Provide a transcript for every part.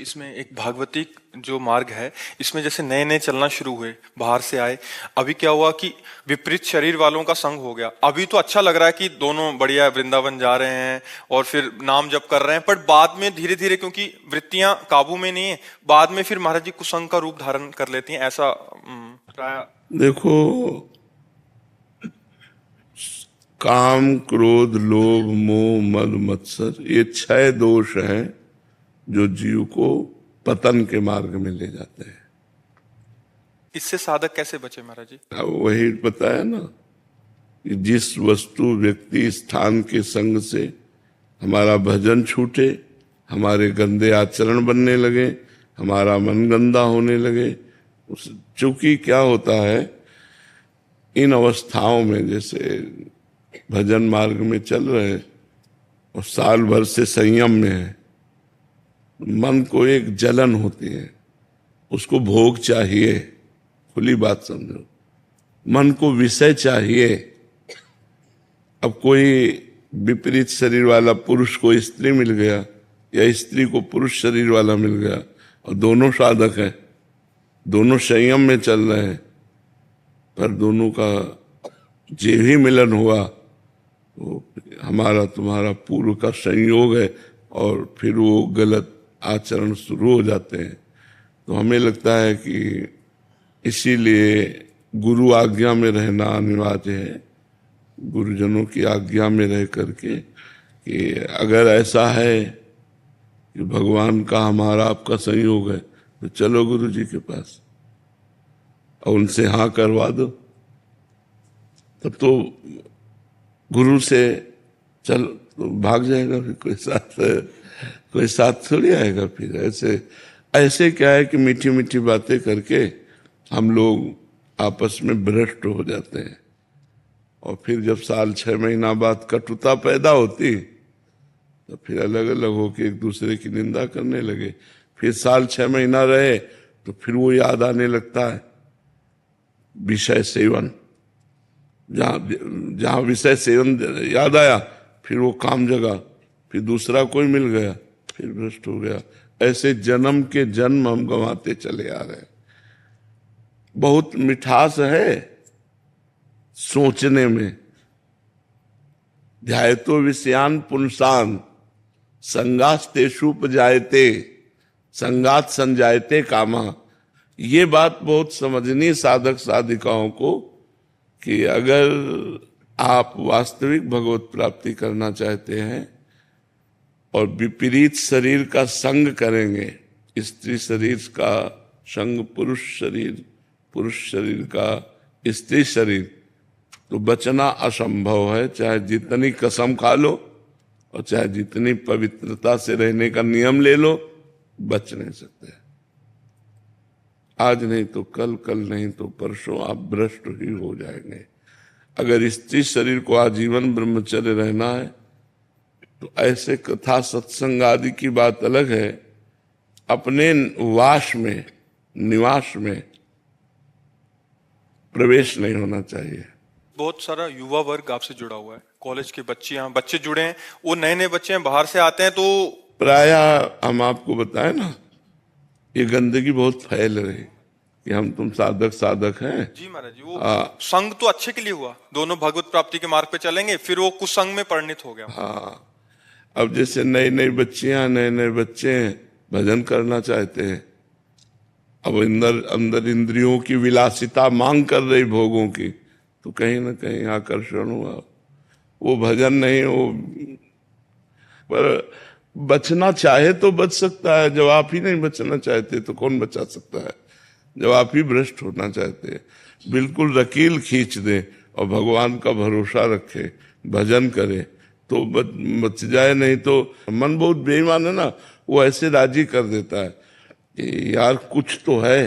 इसमें एक भागवती जो मार्ग है, इसमें जैसे नए नए चलना शुरू हुए, बाहर से आए, अभी क्या हुआ कि विपरीत शरीर वालों का संग हो गया। अभी तो अच्छा लग रहा है कि दोनों बढ़िया वृंदावन जा रहे हैं और फिर नाम जप कर रहे हैं, पर बाद में धीरे धीरे क्योंकि वृत्तियां काबू में नहीं है, बाद में फिर महाराज जी कुसंग का रूप धारण कर लेती हैं, ऐसा प्राय। देखो, काम, क्रोध, लोभ, मोह, मद, मत्सर, ये 6 दोष हैं जो जीव को पतन के मार्ग में ले जाते हैं। इससे साधक कैसे बचे महाराज जी? अब वही बताया ना कि जिस वस्तु, व्यक्ति, स्थान के संग से हमारा भजन छूटे, हमारे गंदे आचरण बनने लगे, हमारा मन गंदा होने लगे, चूंकि क्या होता है इन अवस्थाओं में, जैसे भजन मार्ग में चल रहे हैं और साल भर से संयम में है, मन को एक जलन होती है, उसको भोग चाहिए। खुली बात समझो, मन को विषय चाहिए। अब कोई विपरीत शरीर वाला पुरुष को स्त्री मिल गया या स्त्री को पुरुष शरीर वाला मिल गया और दोनों साधक हैं, दोनों संयम में चल रहे हैं, पर दोनों का जे भी मिलन हुआ वो हमारा तुम्हारा पूर्व का संयोग है और फिर वो गलत आचरण शुरू हो जाते हैं। तो हमें लगता है कि इसीलिए गुरु आज्ञा में रहना अनिवार्य है, गुरुजनों की आज्ञा में रह करके कि अगर ऐसा है कि भगवान का हमारा आपका संयोग है तो चलो गुरु जी के पास और उनसे हाँ करवा दो, तब तो गुरु से चल तो भाग जाएगा, फिर कोई साथ थोड़ी आएगा। फिर ऐसे क्या है कि मीठी मीठी बातें करके हम लोग आपस में भ्रष्ट हो जाते हैं और फिर जब साल 6 महीना बाद कटुता पैदा होती तो फिर अलग अलग होके एक दूसरे की निंदा करने लगे। फिर साल 6 महीना रहे तो फिर वो याद आने लगता है विषय सेवन, जहां विषय सेवन याद आया फिर वो काम जगा, फिर दूसरा कोई मिल गया, फिर भ्रष्ट हो गया। ऐसे जन्म के जन्म हम गंवाते चले आ रहे हैं। बहुत मिठास है सोचने में, ध्यायतो विषयान पुंसान संगास्तेषुपजायते संगात संजायते कामा। ये बात बहुत समझनी साधक साधिकाओं को कि अगर आप वास्तविक भगवत प्राप्ति करना चाहते हैं और विपरीत शरीर का संग करेंगे, स्त्री शरीर का संग पुरुष शरीर, पुरुष शरीर का स्त्री शरीर, तो बचना असंभव है। चाहे जितनी कसम खा लो और चाहे जितनी पवित्रता से रहने का नियम ले लो, बच नहीं सकते। आज नहीं तो कल, कल नहीं तो परसों आप भ्रष्ट ही हो जाएंगे। अगर स्त्री शरीर को आजीवन ब्रह्मचर्य रहना है तो ऐसे कथा सत्संग आदि की बात अलग है, अपने वास में, निवास में प्रवेश नहीं होना चाहिए। बहुत सारा युवा वर्ग आपसे जुड़ा हुआ है, कॉलेज के बच्चे जुड़े हैं, वो नए नए बच्चे हैं, बाहर से आते हैं, तो प्रायः हम आपको बताएं ना, ये गंदगी बहुत फैल रही कि हम तुम साधक हैं। जी महाराज जी, वो संग तो अच्छे के लिए हुआ, दोनों भगवत प्राप्ति के मार्ग पे चलेंगे, फिर वो कुसंग में परिणत हो गया। हाँ, अब जैसे नई नई बच्चियां, नए नए बच्चे भजन करना चाहते हैं, अब अंदर इंद्रियों की विलासिता मांग कर रही भोगों की, तो कहीं ना कहीं आकर्षण हुआ, वो भजन नहीं हो। पर बचना चाहे तो बच सकता है, जब आप ही नहीं बचना चाहते तो कौन बचा सकता है? जब आप ही भ्रष्ट होना चाहते हैं, बिल्कुल रकील खींच दे और भगवान का भरोसा रखे, भजन करे तो बच जाए। नहीं तो मन बहुत बेईमान है ना, वो ऐसे राजी कर देता है कि यार कुछ तो है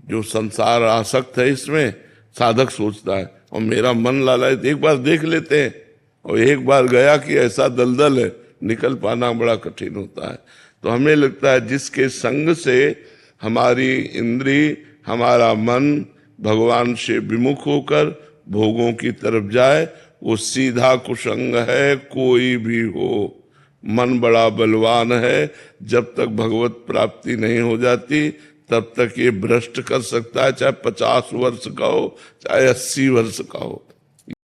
जो संसार आसक्त है, इसमें साधक सोचता है और मेरा मन लालच, एक बार देख लेते हैं और एक बार गया कि ऐसा दलदल है, निकल पाना बड़ा कठिन होता है। तो हमें लगता है जिसके संग से हमारी इंद्री, हमारा मन भगवान से विमुख होकर भोगों की तरफ जाए, वो सीधा कुसंग है, कोई भी हो। मन बड़ा बलवान है, जब तक भगवत प्राप्ति नहीं हो जाती तब तक ये भ्रष्ट कर सकता है, चाहे 50 वर्ष का हो चाहे 80 वर्ष का हो।